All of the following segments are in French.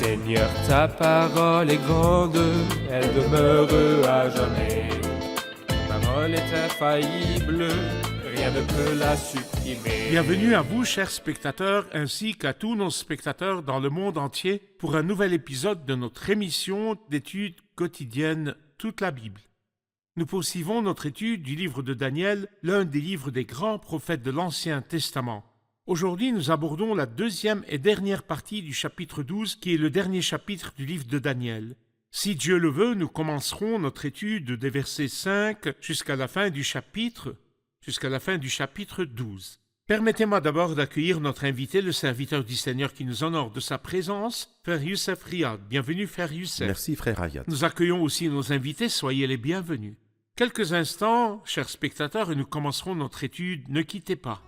Seigneur, ta parole est grande, elle demeure à jamais. Ta parole est infaillible, rien ne peut la supprimer. Bienvenue à vous, chers spectateurs, ainsi qu'à tous nos spectateurs dans le monde entier pour un nouvel épisode de notre émission d'études quotidiennes Toute la Bible. Nous poursuivons notre étude du livre de Daniel, l'un des livres des grands prophètes de l'Ancien Testament. Aujourd'hui, nous abordons la deuxième et dernière partie du chapitre 12, qui est le dernier chapitre du livre de Daniel. Si Dieu le veut, nous commencerons notre étude des versets 5 jusqu'à la fin du chapitre 12. Permettez-moi d'abord d'accueillir notre invité, le serviteur du Seigneur qui nous honore de sa présence, Frère Youssef Riyad. Bienvenue, Frère Youssef. Merci, Frère Riyad. Nous accueillons aussi nos invités, soyez les bienvenus. Quelques instants, chers spectateurs, et nous commencerons notre étude. Ne quittez pas.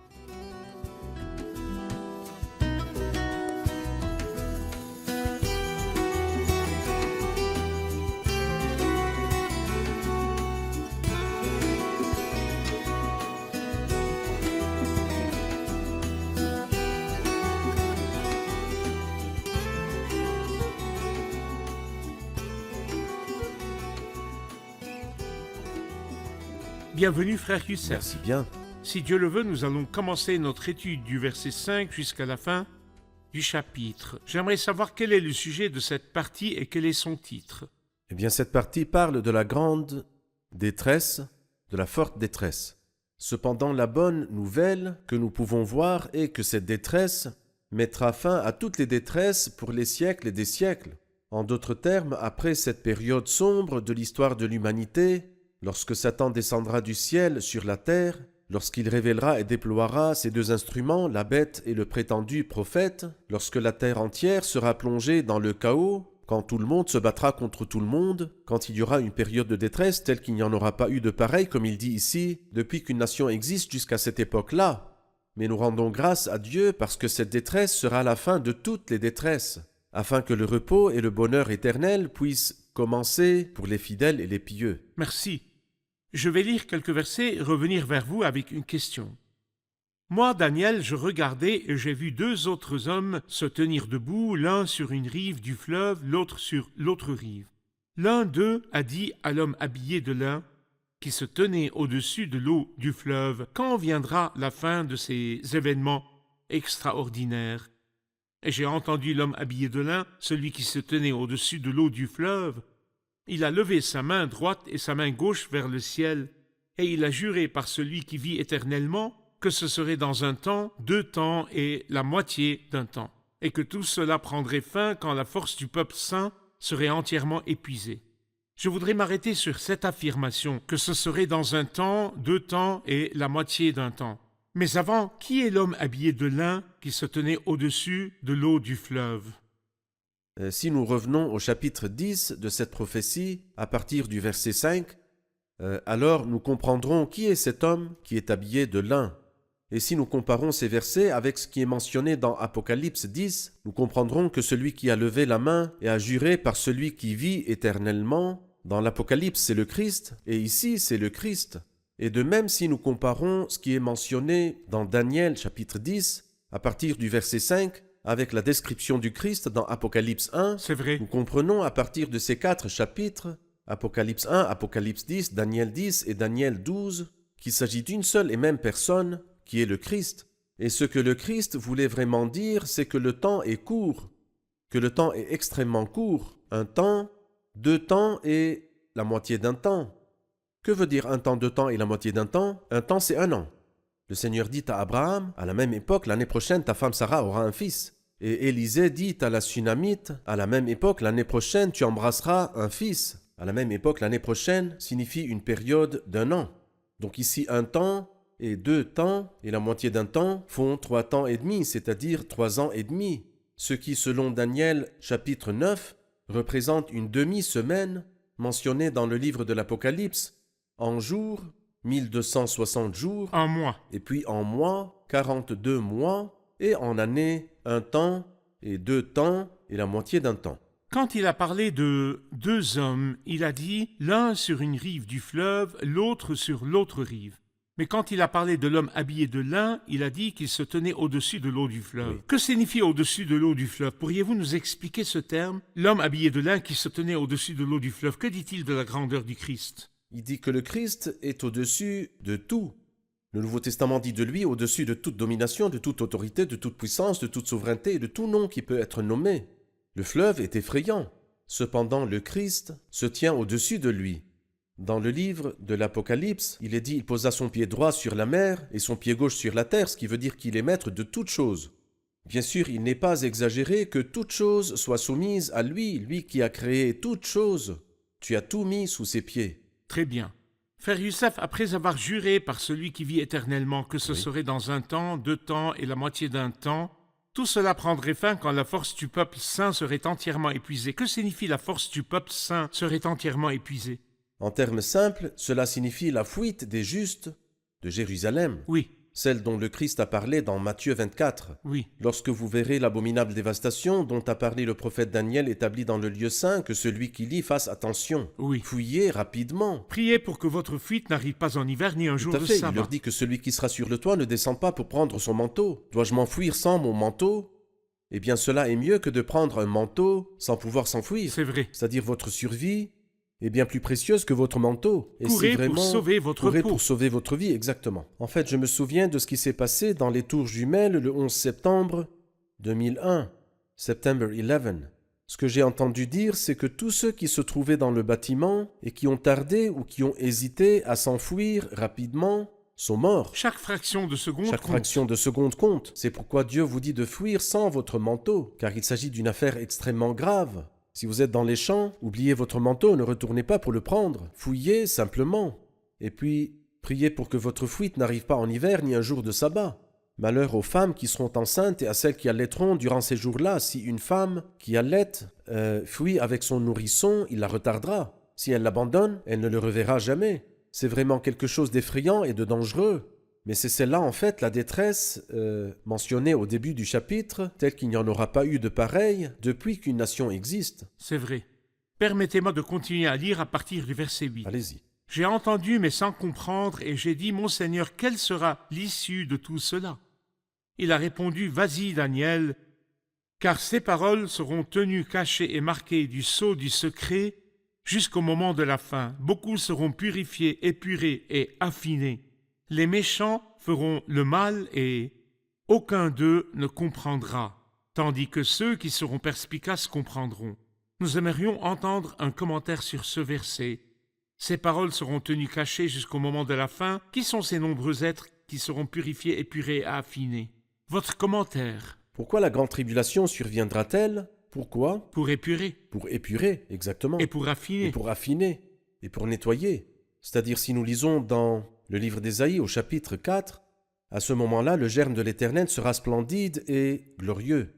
Bienvenue, Frère Youssef. Merci bien. Si Dieu le veut, nous allons commencer notre étude du verset 5 jusqu'à la fin du chapitre. J'aimerais savoir quel est le sujet de cette partie et quel est son titre. Eh bien, cette partie parle de la grande détresse, de la forte détresse. Cependant, la bonne nouvelle que nous pouvons voir est que cette détresse mettra fin à toutes les détresses pour les siècles et des siècles. En d'autres termes, après cette période sombre de l'histoire de l'humanité, lorsque Satan descendra du ciel sur la terre, lorsqu'il révélera et déploiera ses deux instruments, la bête et le prétendu prophète, lorsque la terre entière sera plongée dans le chaos, quand tout le monde se battra contre tout le monde, quand il y aura une période de détresse telle qu'il n'y en aura pas eu de pareil, comme il dit ici, depuis qu'une nation existe jusqu'à cette époque-là. Mais nous rendons grâce à Dieu parce que cette détresse sera la fin de toutes les détresses, afin que le repos et le bonheur éternel puissent commencer pour les fidèles et les pieux. Merci. Je vais lire quelques versets et revenir vers vous avec une question. Moi, Daniel, je regardais et j'ai vu deux autres hommes se tenir debout, l'un sur une rive du fleuve, l'autre sur l'autre rive. L'un d'eux a dit à l'homme habillé de lin, qui se tenait au-dessus de l'eau du fleuve, « Quand viendra la fin de ces événements extraordinaires ?» Et j'ai entendu l'homme habillé de lin, celui qui se tenait au-dessus de l'eau du fleuve. Il a levé sa main droite et sa main gauche vers le ciel, et il a juré par celui qui vit éternellement que ce serait dans un temps, 2 temps et la moitié d'un temps, et que tout cela prendrait fin quand la force du peuple saint serait entièrement épuisée. Je voudrais m'arrêter sur cette affirmation, que ce serait dans un temps, 2 temps et la moitié d'un temps. Mais avant, qui est l'homme habillé de lin qui se tenait au-dessus de l'eau du fleuve ? Si nous revenons au chapitre 10 de cette prophétie, à partir du verset 5, alors nous comprendrons qui est cet homme qui est habillé de lin. Et si nous comparons ces versets avec ce qui est mentionné dans Apocalypse 10, nous comprendrons que celui qui a levé la main et a juré par celui qui vit éternellement, dans l'Apocalypse c'est le Christ, et ici c'est le Christ. Et de même si nous comparons ce qui est mentionné dans Daniel chapitre 10, à partir du verset 5, avec la description du Christ dans Apocalypse 1, c'est vrai. Nous comprenons à partir de ces 4 chapitres, Apocalypse 1, Apocalypse 10, Daniel 10 et Daniel 12, qu'il s'agit d'une seule et même personne, qui est le Christ. Et ce que le Christ voulait vraiment dire, c'est que le temps est court, que le temps est extrêmement court. 1 temps, 2 temps et la moitié d'un temps. Que veut dire 1 temps, 2 temps et la moitié d'un temps ? 1 temps, c'est 1 an. Le Seigneur dit à Abraham, à la même époque, l'année prochaine, ta femme Sarah aura un fils. Et Élisée dit à la Sunamite, à la même époque, l'année prochaine, tu embrasseras un fils. À la même époque, l'année prochaine signifie une période d'1 an. Donc ici, 1 temps et 2 temps et la moitié d'un temps font 3 temps et demi, c'est-à-dire 3 ans et demi. Ce qui, selon Daniel chapitre 9, représente une demi-semaine mentionnée dans le livre de l'Apocalypse, en jours, 1260 jours, Un mois. et puis en mois, 42 mois, et en année, 1 temps et 2 temps et la moitié d'un temps. Quand il a parlé de 2 hommes, il a dit l'un sur une rive du fleuve, l'autre sur l'autre rive. Mais quand il a parlé de l'homme habillé de lin, il a dit qu'il se tenait au-dessus de l'eau du fleuve. Oui. Que signifie au-dessus de l'eau du fleuve? Pourriez-vous nous expliquer ce terme? L'homme habillé de lin qui se tenait au-dessus de l'eau du fleuve, que dit-il de la grandeur du Christ? Il dit que le Christ est au-dessus de tout. Le Nouveau Testament dit de lui au-dessus de toute domination, de toute autorité, de toute puissance, de toute souveraineté et de tout nom qui peut être nommé. Le fleuve est effrayant. Cependant, le Christ se tient au-dessus de lui. Dans le livre de l'Apocalypse, il est dit « Il posa son pied droit sur la mer et son pied gauche sur la terre », ce qui veut dire qu'il est maître de toutes choses. Bien sûr, il n'est pas exagéré que toute chose soit soumise à lui, lui qui a créé toute chose. Tu as tout mis sous ses pieds. Très bien. Frère Youssef, après avoir juré par celui qui vit éternellement que ce serait dans 1 temps, 2 temps et la moitié d'un temps, tout cela prendrait fin quand la force du peuple saint serait entièrement épuisée. Que signifie la force du peuple saint serait entièrement épuisée? En termes simples, cela signifie la fuite des justes de Jérusalem, Oui, celle dont le Christ a parlé dans Matthieu 24. oui, Lorsque vous verrez l'abominable dévastation dont a parlé le prophète Daniel établi dans le lieu saint, que celui qui lit fasse attention. oui. Fuyez rapidement. Priez pour que votre fuite n'arrive pas en hiver ni un jour Tout à de fait, il sabbat. leur dit que celui qui sera sur le toit ne descend pas pour prendre son manteau. Dois-je m'enfuir sans mon manteau? Eh bien cela est mieux que de prendre un manteau sans pouvoir s'enfuir. C'est vrai. C'est-à-dire votre survie est bien plus précieuse que votre manteau. Et Courez si vraiment, pour sauver votre courez peau. pour sauver votre vie, exactement. En fait, je me souviens de ce qui s'est passé dans les Tours Jumelles le 11 septembre 2001, September 11. Ce que j'ai entendu dire, c'est que tous ceux qui se trouvaient dans le bâtiment et qui ont tardé ou qui ont hésité à s'enfuir rapidement sont morts. Chaque fraction de seconde Chaque compte. fraction de seconde compte. C'est pourquoi Dieu vous dit de fuir sans votre manteau, car il s'agit d'une affaire extrêmement grave. Si vous êtes dans les champs, oubliez votre manteau, ne retournez pas pour le prendre. Fouillez simplement. Et puis, priez pour que votre fuite n'arrive pas en hiver ni un jour de sabbat. Malheur aux femmes qui seront enceintes et à celles qui allaiteront durant ces jours-là. Si une femme qui allaite fuit avec son nourrisson, il la retardera. Si elle l'abandonne, elle ne le reverra jamais. C'est vraiment quelque chose d'effrayant et de dangereux. Mais c'est celle-là, en fait, la détresse mentionnée au début du chapitre, telle qu'il n'y en aura pas eu de pareil depuis qu'une nation existe. C'est vrai. Permettez-moi de continuer à lire à partir du verset 8. Allez-y. J'ai entendu mais sans comprendre, et j'ai dit, « Mon Seigneur, quelle sera l'issue de tout cela ?» Il a répondu, « Vas-y, Daniel, car ces paroles seront tenues cachées et marquées du sceau du secret jusqu'au moment de la fin. Beaucoup seront purifiés, épurés et affinés. Les méchants feront le mal et aucun d'eux ne comprendra, tandis que ceux qui seront perspicaces comprendront. » Nous aimerions entendre un commentaire sur ce verset. Ces paroles seront tenues cachées jusqu'au moment de la fin. Qui sont ces nombreux êtres qui seront purifiés, épurés et affinés? Votre commentaire. Pourquoi la grande tribulation surviendra-t-elle? Pourquoi? Pour épurer Pour épurer, exactement. et pour affiner. Et pour affiner. Et pour nettoyer. C'est-à-dire, si nous lisons dans le livre d'Ésaïe au chapitre 4, à ce moment-là, le germe de l'Éternel sera splendide et glorieux.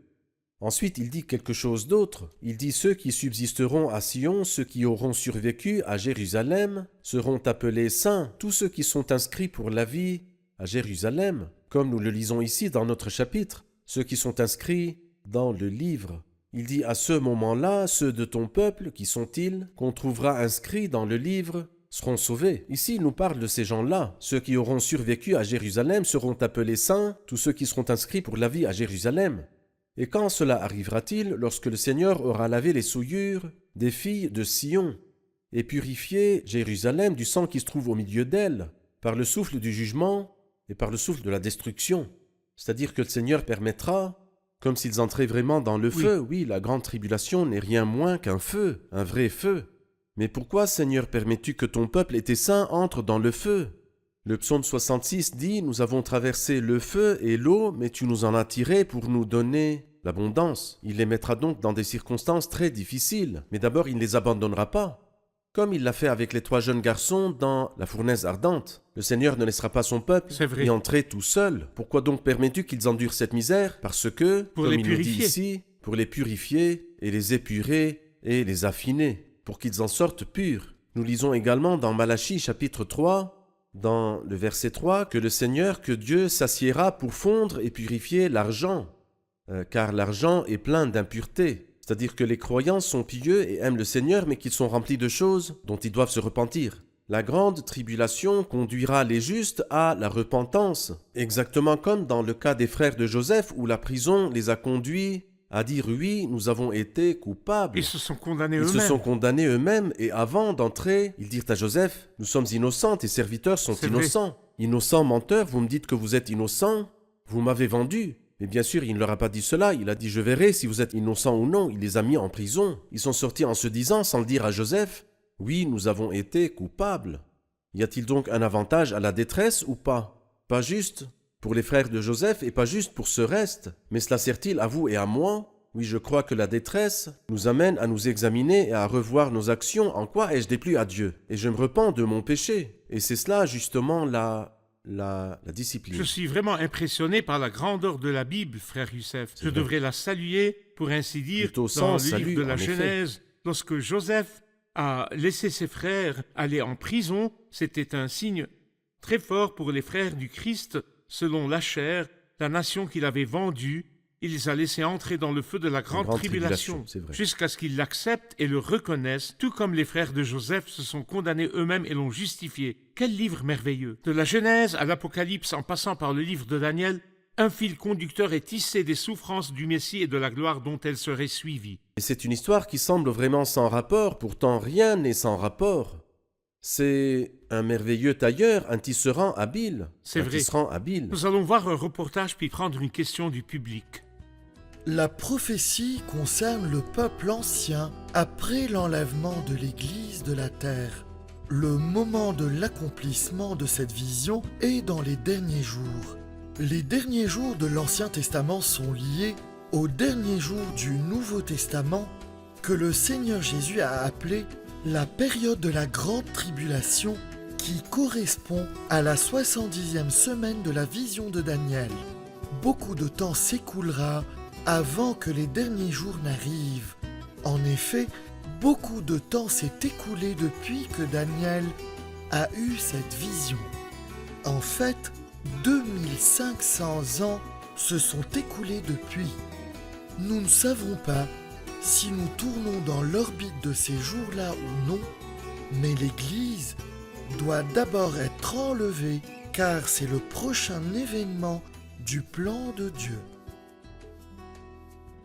Ensuite, il dit quelque chose d'autre. Il dit « Ceux qui subsisteront à Sion, ceux qui auront survécu à Jérusalem, seront appelés saints, tous ceux qui sont inscrits pour la vie à Jérusalem. » Comme nous le lisons ici dans notre chapitre, ceux qui sont inscrits dans le livre. Il dit « À ce moment-là, ceux de ton peuple, qui sont-ils, qu'on trouvera inscrits dans le livre, seront sauvés. » Ici, il nous parle de ces gens-là. Ceux qui auront survécu à Jérusalem seront appelés saints, tous ceux qui seront inscrits pour la vie à Jérusalem. Et quand cela arrivera-t-il? Lorsque le Seigneur aura lavé les souillures des filles de Sion et purifié Jérusalem du sang qui se trouve au milieu d'elle, par le souffle du jugement et par le souffle de la destruction. C'est-à-dire que le Seigneur permettra, comme s'ils entraient vraiment dans le feu. Oui, la grande tribulation n'est rien moins qu'un feu, un vrai feu. Mais pourquoi, Seigneur, permets-tu que ton peuple et tes saints entrent dans le feu? Le psaume 66 dit « Nous avons traversé le feu et l'eau, mais tu nous en as tirés pour nous donner l'abondance. » Il les mettra donc dans des circonstances très difficiles, mais d'abord il ne les abandonnera pas. Comme il l'a fait avec les 3 jeunes garçons dans la fournaise ardente. Le Seigneur ne laissera pas son peuple y entrer tout seul. Pourquoi donc permets-tu qu'ils endurent cette misère? Parce que, comme il nous dit ici, pour les purifier et les épurer et les affiner, pour qu'ils en sortent purs. Nous lisons également dans Malachie chapitre 3, dans le verset 3, que le Seigneur, que Dieu s'assiera pour fondre et purifier l'argent, car l'argent est plein d'impuretés. C'est-à-dire que les croyants sont pieux et aiment le Seigneur, mais qu'ils sont remplis de choses dont ils doivent se repentir. La grande tribulation conduira les justes à la repentance, exactement comme dans le cas des frères de Joseph où la prison les a conduits à dire oui, nous avons été coupables. Ils se sont condamnés Ils eux-mêmes. se sont condamnés eux-mêmes et avant d'entrer, ils dirent à Joseph, nous sommes innocents, tes serviteurs sont C'est vrai. innocents. Innocents, menteurs, vous me dites que vous êtes innocents, vous m'avez vendu. Mais bien sûr, il ne leur a pas dit cela, il a dit je verrai si vous êtes innocents ou non, il les a mis en prison. Ils sont sortis en se disant, sans le dire à Joseph, oui, nous avons été coupables. Y a-t-il donc un avantage à la détresse ou pas? Pas juste pour les frères de Joseph et pas juste pour ce reste. Mais cela sert-il à vous et à moi? Oui, je crois que la détresse nous amène à nous examiner et à revoir nos actions. En quoi ai-je déplu à Dieu? Et je me repens de mon péché. Et c'est cela justement la discipline. Je suis vraiment impressionné par la grandeur de la Bible, frère Youssef. Je vrai. devrais la saluer, pour ainsi dire, Plutôt dans sans le salut, livre de la en effet. Genèse. Lorsque Joseph a laissé ses frères aller en prison, c'était un signe très fort pour les frères du Christ. Selon la chair, la nation qu'il avait vendue, il les a laissés entrer dans le feu de la grande tribulation, c'est vrai. jusqu'à ce qu'ils l'acceptent et le reconnaissent, tout comme les frères de Joseph se sont condamnés eux-mêmes et l'ont justifié. Quel livre merveilleux! De la Genèse à l'Apocalypse, en passant par le livre de Daniel, un fil conducteur est tissé des souffrances du Messie et de la gloire dont elle serait suivie. Et c'est une histoire qui semble vraiment sans rapport, pourtant rien n'est sans rapport. C'est un merveilleux tailleur, un tisserand habile. C'est un vrai. tisserand habile. Nous allons voir un reportage puis prendre une question du public. La prophétie concerne le peuple ancien après l'enlèvement de l'Église de la terre. Le moment de l'accomplissement de cette vision est dans les derniers jours. Les derniers jours de l'Ancien Testament sont liés aux derniers jours du Nouveau Testament que le Seigneur Jésus a appelé la période de la grande tribulation qui correspond à la 70e semaine de la vision de Daniel. Beaucoup de temps s'écoulera avant que les derniers jours n'arrivent. En effet, beaucoup de temps s'est écoulé depuis que Daniel a eu cette vision. En fait, 2500 ans se sont écoulés depuis. Nous ne savons pas si nous tournons dans l'orbite de ces jours-là ou non, mais l'Église doit d'abord être enlevée car c'est le prochain événement du plan de Dieu.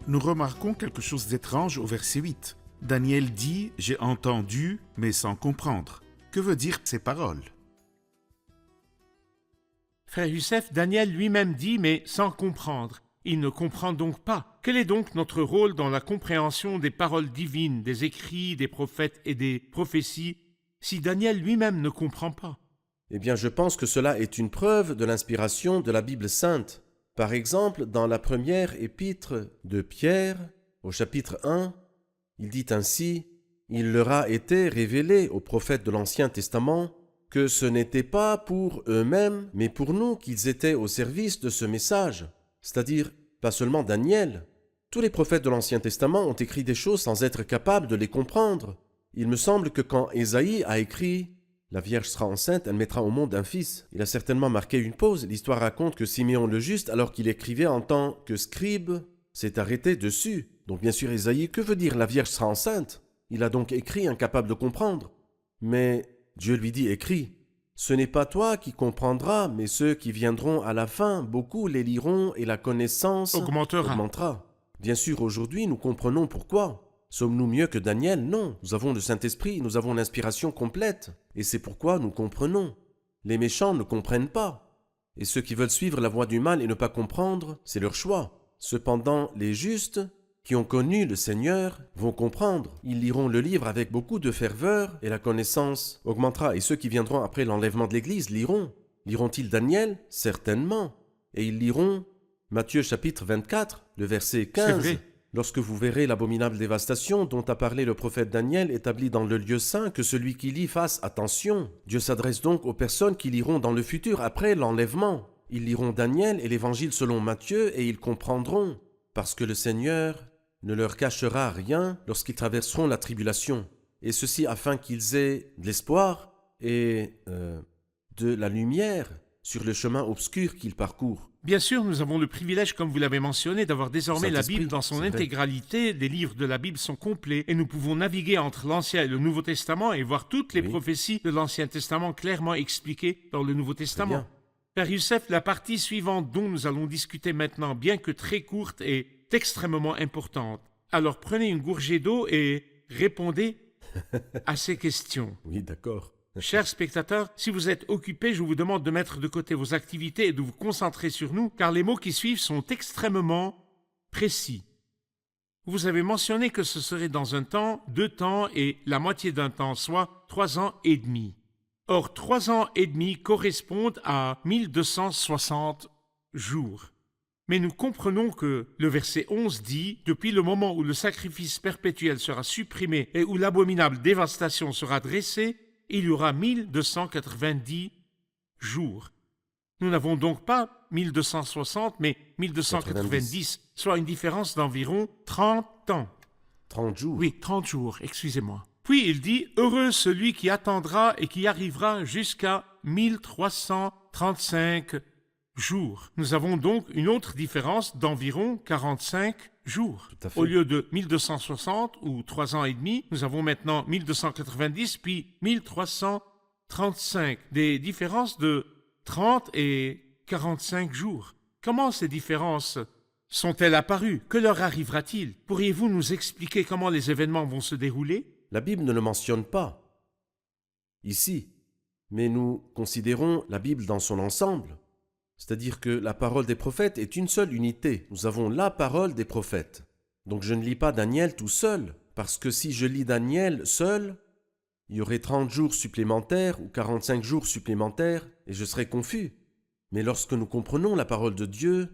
Nous remarquons quelque chose d'étrange au verset 8. Daniel dit « J'ai entendu, mais sans comprendre ». Que veut dire ces paroles? Frère Youssef, Daniel lui-même dit, mais sans comprendre. Il ne comprend donc pas. Quel est donc notre rôle dans la compréhension des paroles divines, des écrits, des prophètes et des prophéties, si Daniel lui-même ne comprend pas? Eh bien, je pense que cela est une preuve de l'inspiration de la Bible sainte. Par exemple, dans la première épître de Pierre, au chapitre 1, il dit ainsi « Il leur a été révélé aux prophètes de l'Ancien Testament que ce n'était pas pour eux-mêmes, mais pour nous qu'ils étaient au service de ce message. » C'est-à-dire, pas seulement Daniel. Tous les prophètes de l'Ancien Testament ont écrit des choses sans être capables de les comprendre. Il me semble que quand Ésaïe a écrit « La Vierge sera enceinte, elle mettra au monde un fils », il a certainement marqué une pause. L'histoire raconte que Siméon le Juste, alors qu'il écrivait en tant que scribe, s'est arrêté dessus. Donc bien sûr, Ésaïe, que veut dire « La Vierge sera enceinte » Il a donc écrit incapable de comprendre. Mais Dieu lui dit « Écris ». Ce n'est pas toi qui comprendras, mais ceux qui viendront à la fin, beaucoup les liront et la connaissance augmentera. Bien sûr, aujourd'hui, nous comprenons pourquoi. Sommes-nous mieux que Daniel? Non. Nous avons le Saint-Esprit, nous avons l'inspiration complète. Et c'est pourquoi nous comprenons. Les méchants ne comprennent pas. Et ceux qui veulent suivre la voie du mal et ne pas comprendre, c'est leur choix. Cependant, les justes, qui ont connu le Seigneur, vont comprendre. Ils liront le livre avec beaucoup de ferveur et la connaissance augmentera. Et ceux qui viendront après l'enlèvement de l'Église liront. Liront-ils Daniel? Certainement. Et ils liront Matthieu chapitre 24, le verset 15. C'est vrai. Lorsque vous verrez l'abominable dévastation dont a parlé le prophète Daniel établi dans le lieu saint, que celui qui lit fasse attention. Dieu s'adresse donc aux personnes qui liront dans le futur après l'enlèvement. Ils liront Daniel et l'Évangile selon Matthieu et ils comprendront, parce que le Seigneur ne leur cachera rien lorsqu'ils traverseront la tribulation, et ceci afin qu'ils aient de l'espoir et de la lumière sur le chemin obscur qu'il parcourt. Bien sûr, nous avons le privilège, comme vous l'avez mentionné, d'avoir désormais la Saint-Esprit, Bible dans son c'est vrai. intégralité. Les livres de la Bible sont complets et nous pouvons naviguer entre l'Ancien et le Nouveau Testament et voir toutes les Oui. prophéties de l'Ancien Testament clairement expliquées dans le Nouveau Très Testament. bien. Père Youssef, la partie suivante dont nous allons discuter maintenant, bien que très courte, est extrêmement importante. Alors prenez une gorgée d'eau et répondez à ces questions. Oui, d'accord. Chers spectateurs, si vous êtes occupés, je vous demande de mettre de côté vos activités et de vous concentrer sur nous, car les mots qui suivent sont extrêmement précis. Vous avez mentionné que ce serait dans un temps, 2 temps et la moitié d'un temps, soit 3 ans et demi. Or, 3 ans et demi correspondent à 1260 jours. Mais nous comprenons que le verset 11 dit « Depuis le moment où le sacrifice perpétuel sera supprimé et où l'abominable dévastation sera dressée, il y aura 1290 jours. » Nous n'avons donc pas 1260, mais 1290, soit une différence d'environ 30 ans. 30 jours. Oui, 30 jours, excusez-moi. Puis il dit « Heureux celui qui attendra et qui arrivera jusqu'à 1335 jours. » Nous avons donc une autre différence d'environ 45 jours. Tout à fait. Au lieu de 1260 ou 3 ans et demi, nous avons maintenant 1290 puis 1335. Des différences de 30 et 45 jours. Comment ces différences sont-elles apparues? Que leur arrivera-t-il? Pourriez-vous nous expliquer comment les événements vont se dérouler? La Bible ne le mentionne pas ici, mais nous considérons la Bible dans son ensemble. C'est-à-dire que la parole des prophètes est une seule unité. Nous avons la parole des prophètes. Donc je ne lis pas Daniel tout seul, parce que si je lis Daniel seul, il y aurait 30 jours supplémentaires ou 45 jours supplémentaires, et je serais confus. Mais lorsque nous comprenons la parole de Dieu,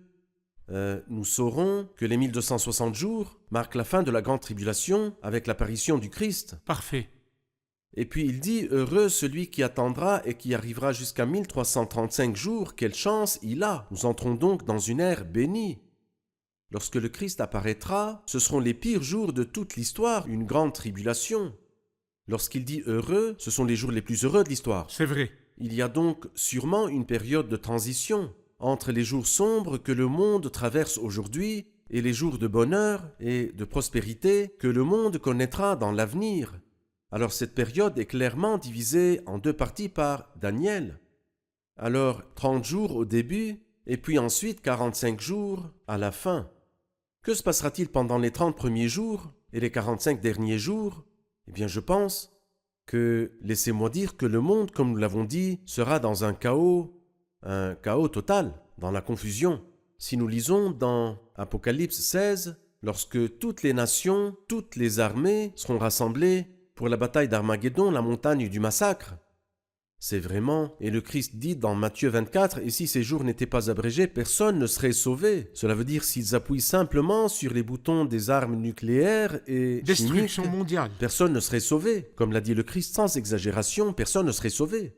nous saurons que les 1260 jours marquent la fin de la grande tribulation avec l'apparition du Christ. Parfait. Et puis il dit « Heureux celui qui attendra et qui arrivera jusqu'à 1335 jours, quelle chance il a !» Nous entrons donc dans une ère bénie. Lorsque le Christ apparaîtra, ce seront les pires jours de toute l'histoire, une grande tribulation. Lorsqu'il dit « heureux », ce sont les jours les plus heureux de l'histoire. C'est vrai. Il y a donc sûrement une période de transition entre les jours sombres que le monde traverse aujourd'hui et les jours de bonheur et de prospérité que le monde connaîtra dans l'avenir. Alors cette période est clairement divisée en 2 parties par Daniel. Alors 30 jours au début et puis ensuite 45 jours à la fin. Que se passera-t-il pendant les 30 premiers jours et les 45 derniers jours? Eh bien je pense que, laissez-moi dire que le monde, comme nous l'avons dit, sera dans un chaos total, dans la confusion. Si nous lisons dans Apocalypse 16, lorsque toutes les nations, toutes les armées seront rassemblées pour la bataille d'Armageddon, la montagne du massacre. C'est vraiment, et le Christ dit dans Matthieu 24, « Et si ces jours n'étaient pas abrégés, personne ne serait sauvé. » Cela veut dire s'ils appuient simplement sur les boutons des armes nucléaires et Destruction chimiques, mondiale. personne ne serait sauvé. Comme l'a dit le Christ, sans exagération, personne ne serait sauvé.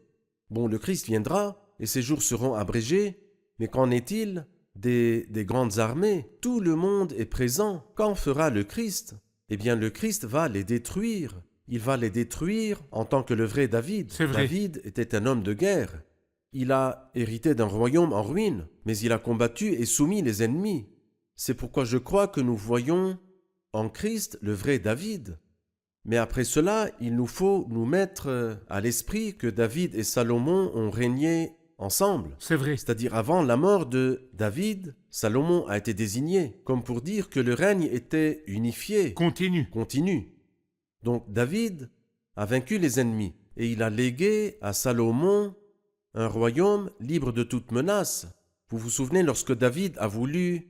Bon, le Christ viendra, et ces jours seront abrégés, mais qu'en est-il des grandes armées? Tout le monde est présent. Qu'en fera le Christ? Eh bien, le Christ va les détruire. Il va les détruire en tant que le vrai David. C'est vrai. David était un homme de guerre. Il a hérité d'un royaume en ruine, mais il a combattu et soumis les ennemis. C'est pourquoi je crois que nous voyons en Christ le vrai David. Mais après cela, il nous faut nous mettre à l'esprit que David et Salomon ont régné ensemble. C'est vrai. C'est-à-dire avant la mort de David, Salomon a été désigné, comme pour dire que le règne était unifié, Continue. continu. Donc David a vaincu les ennemis et il a légué à Salomon un royaume libre de toute menace. Vous vous souvenez lorsque David a voulu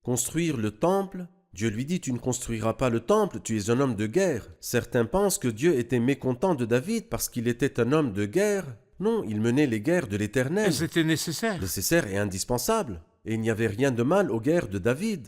construire le temple, Dieu lui dit « Tu ne construiras pas le temple, tu es un homme de guerre. » Certains pensent que Dieu était mécontent de David parce qu'il était un homme de guerre. Non, il menait les guerres de l'Éternel, Elles étaient nécessaires. nécessaires et indispensables. Et il n'y avait rien de mal aux guerres de David.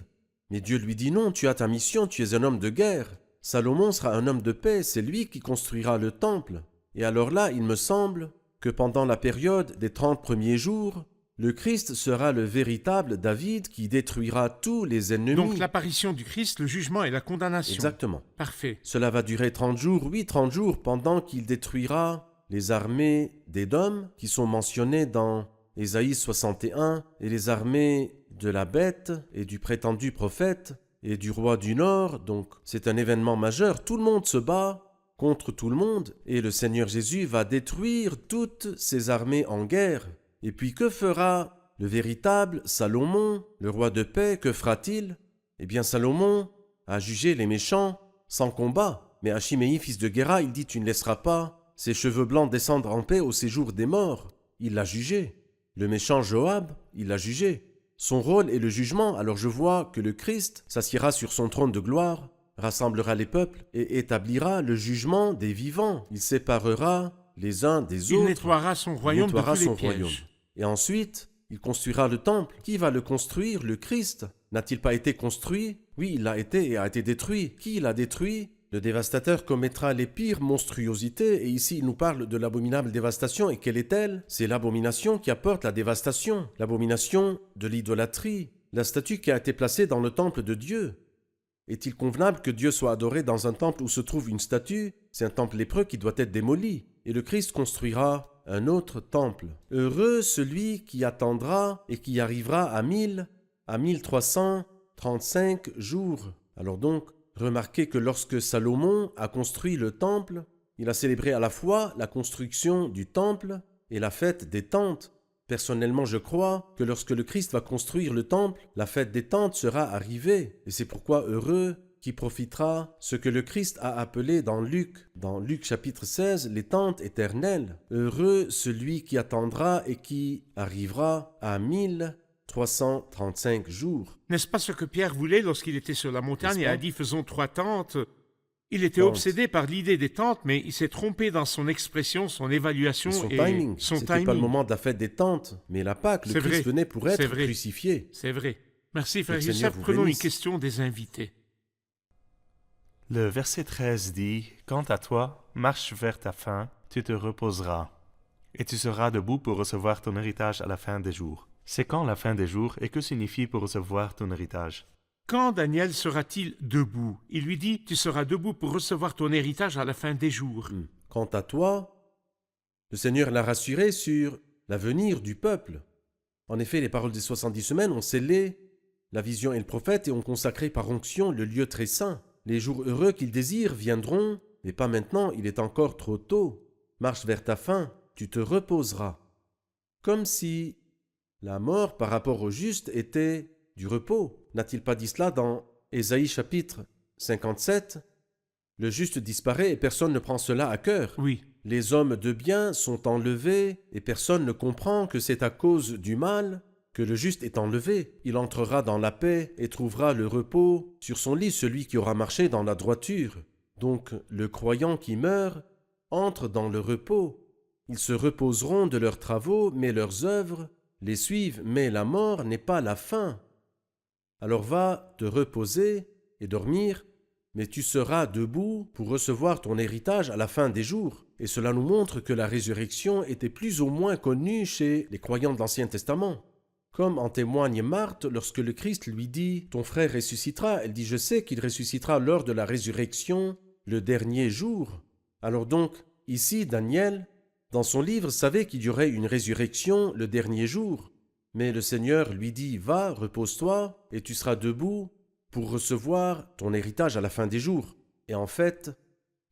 Mais Dieu lui dit « Non, tu as ta mission, tu es un homme de guerre. » Salomon sera un homme de paix, c'est lui qui construira le temple. Et alors là, il me semble que pendant la période des 30 premiers jours, le Christ sera le véritable David qui détruira tous les ennemis. Donc l'apparition du Christ, le jugement et la condamnation. Exactement. Parfait. Cela va durer 30 jours, oui, 30 jours, pendant qu'il détruira les armées d'Édom qui sont mentionnées dans Ésaïe 61, et les armées de la bête et du prétendu prophète et du roi du Nord. Donc c'est un événement majeur, tout le monde se bat contre tout le monde et le Seigneur Jésus va détruire toutes ces armées en guerre. Et puis que fera le véritable Salomon, le roi de paix, que fera-t-il? Eh bien Salomon a jugé les méchants sans combat. Mais à Chiméi, fils de Guéra, il dit « Tu ne laisseras pas ses cheveux blancs descendre en paix au séjour des morts. » Il l'a jugé. Le méchant Joab, il l'a jugé. Son rôle est le jugement, alors je vois que le Christ s'assiera sur son trône de gloire, rassemblera les peuples et établira le jugement des vivants. Il séparera les uns des autres. Il nettoiera son royaume de tous les pièges. Et ensuite, il construira le temple. Qui va le construire? Le Christ. N'a-t-il pas été construit? Oui, il l'a été et a été détruit. Qui l'a détruit? Le dévastateur commettra les pires monstruosités, et ici il nous parle de l'abominable dévastation. Et quelle est-elle? C'est l'abomination qui apporte la dévastation, l'abomination de l'idolâtrie, la statue qui a été placée dans le temple de Dieu. Est-il convenable que Dieu soit adoré dans un temple où se trouve une statue? C'est un temple lépreux qui doit être démoli, et le Christ construira un autre temple. Heureux celui qui attendra et qui arrivera à 1335 jours. Alors donc, remarquez que lorsque Salomon a construit le temple, il a célébré à la fois la construction du temple et la fête des tentes. Personnellement, je crois que lorsque le Christ va construire le temple, la fête des tentes sera arrivée. Et c'est pourquoi heureux qui profitera ce que le Christ a appelé dans Luc chapitre 16, les tentes éternelles. Heureux celui qui attendra et qui arrivera à 1335 jours. N'est-ce pas ce que Pierre voulait lorsqu'il était sur la montagne et a dit « faisons 3 tentes » Il était Tentes. obsédé par l'idée des tentes, mais il s'est trompé dans son expression, son évaluation Son et timing. son C'était timing. pas le moment de la fête des tentes, mais la Pâque. Le C'est Christ vrai. venait pour C'est être vrai. crucifié. C'est vrai. Merci, frère Le Seigneur Youssef. vous Prenons une bénisse. question des invités. Le verset 13 dit « Quant à toi, marche vers ta fin, tu te reposeras, et tu seras debout pour recevoir ton héritage à la fin des jours. » C'est quand la fin des jours et que signifie pour recevoir ton héritage? Quand Daniel sera-t-il debout? Il lui dit « Tu seras debout pour recevoir ton héritage à la fin des jours. » Quant à toi, le Seigneur l'a rassuré sur l'avenir du peuple. En effet, les paroles des 70 semaines ont scellé la vision et le prophète et ont consacré par onction le lieu très saint. Les jours heureux qu'il désire viendront, mais pas maintenant, il est encore trop tôt. Marche vers ta fin, tu te reposeras. Comme si la mort par rapport au juste était du repos. N'a-t-il pas dit cela dans Ésaïe chapitre 57? Le juste disparaît et personne ne prend cela à cœur. Oui. Les hommes de bien sont enlevés et personne ne comprend que c'est à cause du mal que le juste est enlevé. Il entrera dans la paix et trouvera le repos sur son lit, celui qui aura marché dans la droiture. Donc le croyant qui meurt entre dans le repos. Ils se reposeront de leurs travaux, mais leurs œuvres les suivent, mais la mort n'est pas la fin. Alors va te reposer et dormir, mais tu seras debout pour recevoir ton héritage à la fin des jours. Et cela nous montre que la résurrection était plus ou moins connue chez les croyants de l'Ancien Testament. Comme en témoigne Marthe lorsque le Christ lui dit « Ton frère ressuscitera », elle dit « Je sais qu'il ressuscitera lors de la résurrection, le dernier jour ». Alors donc, ici, Daniel, dans son livre, savait qu'il y aurait une résurrection le dernier jour. Mais le Seigneur lui dit « Va, repose-toi, et tu seras debout pour recevoir ton héritage à la fin des jours. » Et en fait,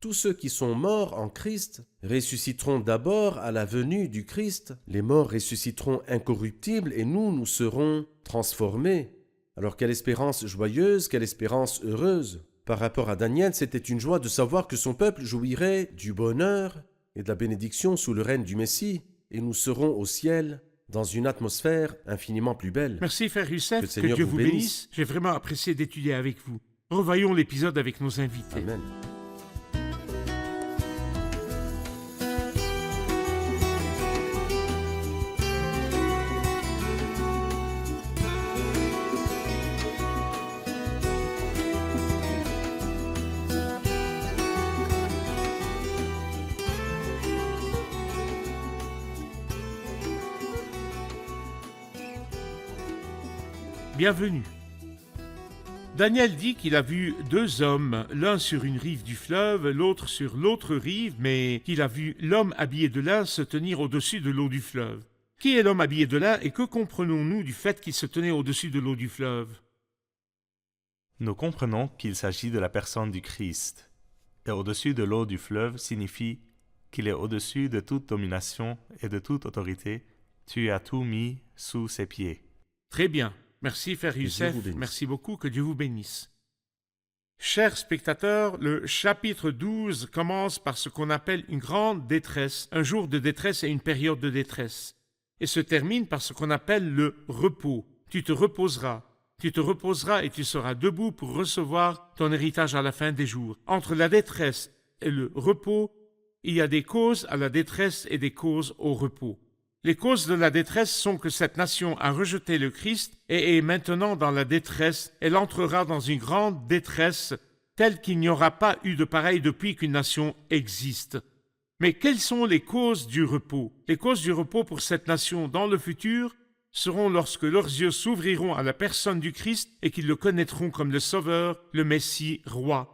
tous ceux qui sont morts en Christ ressusciteront d'abord à la venue du Christ. Les morts ressusciteront incorruptibles et nous serons transformés. Alors quelle espérance joyeuse, quelle espérance heureuse. Par rapport à Daniel, c'était une joie de savoir que son peuple jouirait du bonheur et de la bénédiction sous le règne du Messie, et nous serons au ciel dans une atmosphère infiniment plus belle. Merci, frère Youssef. Que le Que Seigneur Dieu vous vous bénisse. bénisse. J'ai vraiment apprécié d'étudier avec vous. Revoyons l'épisode avec nos invités. Amen. Bienvenue. Daniel dit qu'il a vu 2 hommes, l'un sur une rive du fleuve, l'autre sur l'autre rive, mais qu'il a vu l'homme habillé de lin se tenir au-dessus de l'eau du fleuve. Qui est l'homme habillé de lin et que comprenons-nous du fait qu'il se tenait au-dessus de l'eau du fleuve? Nous comprenons qu'il s'agit de la personne du Christ. Et au-dessus de l'eau du fleuve signifie qu'il est au-dessus de toute domination et de toute autorité. Tu as tout mis sous ses pieds. Très bien. Merci, Frère Dieu Youssef. vous bénisse. Merci beaucoup. Que Dieu vous bénisse. Chers spectateurs, le chapitre 12 commence par ce qu'on appelle une grande détresse, un jour de détresse et une période de détresse, et se termine par ce qu'on appelle le repos. Tu te reposeras et tu seras debout pour recevoir ton héritage à la fin des jours. Entre la détresse et le repos, il y a des causes à la détresse et des causes au repos. Les causes de la détresse sont que cette nation a rejeté le Christ et est maintenant dans la détresse. Elle entrera dans une grande détresse telle qu'il n'y aura pas eu de pareil depuis qu'une nation existe. Mais quelles sont les causes du repos? Les causes du repos pour cette nation dans le futur seront lorsque leurs yeux s'ouvriront à la personne du Christ et qu'ils le connaîtront comme le Sauveur, le Messie, Roi,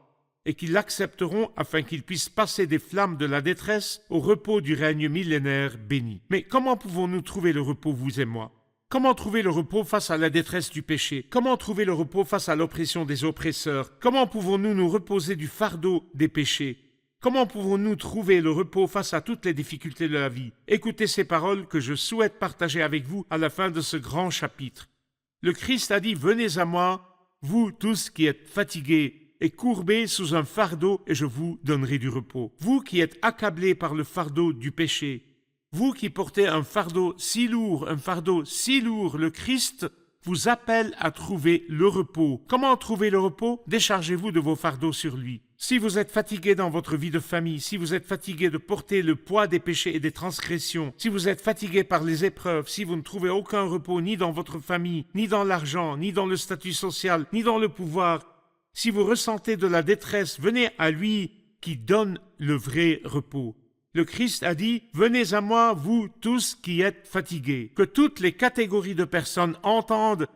et qu'ils l'accepteront afin qu'ils puissent passer des flammes de la détresse au repos du règne millénaire béni. Mais comment pouvons-nous trouver le repos, vous et moi? Comment trouver le repos face à la détresse du péché? Comment trouver le repos face à l'oppression des oppresseurs? Comment pouvons-nous nous reposer du fardeau des péchés? Comment pouvons-nous trouver le repos face à toutes les difficultés de la vie? Écoutez ces paroles que je souhaite partager avec vous à la fin de ce grand chapitre. Le Christ a dit « Venez à moi, vous tous qui êtes fatigués, et courbez sous un fardeau, et je vous donnerai du repos. Vous qui êtes accablés par le fardeau du péché, vous qui portez un fardeau si lourd, le Christ vous appelle à trouver le repos. Comment trouver le repos? Déchargez-vous de vos fardeaux sur lui. Si vous êtes fatigué dans votre vie de famille, si vous êtes fatigué de porter le poids des péchés et des transgressions, si vous êtes fatigué par les épreuves, si vous ne trouvez aucun repos ni dans votre famille, ni dans l'argent, ni dans le statut social, ni dans le pouvoir, si vous ressentez de la détresse, venez à lui qui donne le vrai repos. Le Christ a dit « Venez à moi, vous tous qui êtes fatigués ». Que toutes les catégories de personnes entendent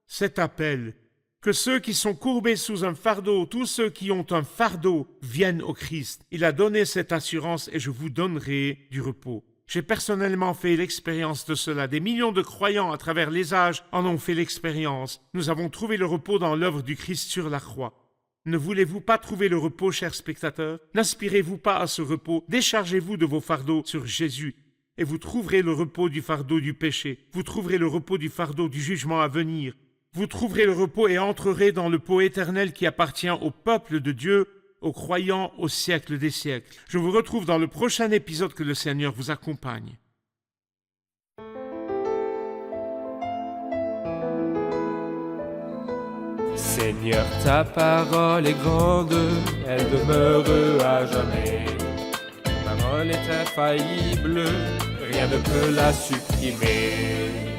cet appel. Que ceux qui sont courbés sous un fardeau, tous ceux qui ont un fardeau, viennent au Christ. Il a donné cette assurance et je vous donnerai du repos. J'ai personnellement fait l'expérience de cela. Des millions de croyants à travers les âges en ont fait l'expérience. Nous avons trouvé le repos dans l'œuvre du Christ sur la croix. Ne voulez-vous pas trouver le repos, chers spectateurs? N'aspirez-vous pas à ce repos? Déchargez-vous de vos fardeaux sur Jésus et vous trouverez le repos du fardeau du péché. Vous trouverez le repos du fardeau du jugement à venir. Vous trouverez le repos et entrerez dans le pot éternel qui appartient au peuple de Dieu, aux croyants au siècle des siècles. Je vous retrouve dans le prochain épisode. Que le Seigneur vous accompagne. Seigneur, ta parole est grande, elle demeure à jamais. Ta parole est infaillible, rien ne peut la supprimer.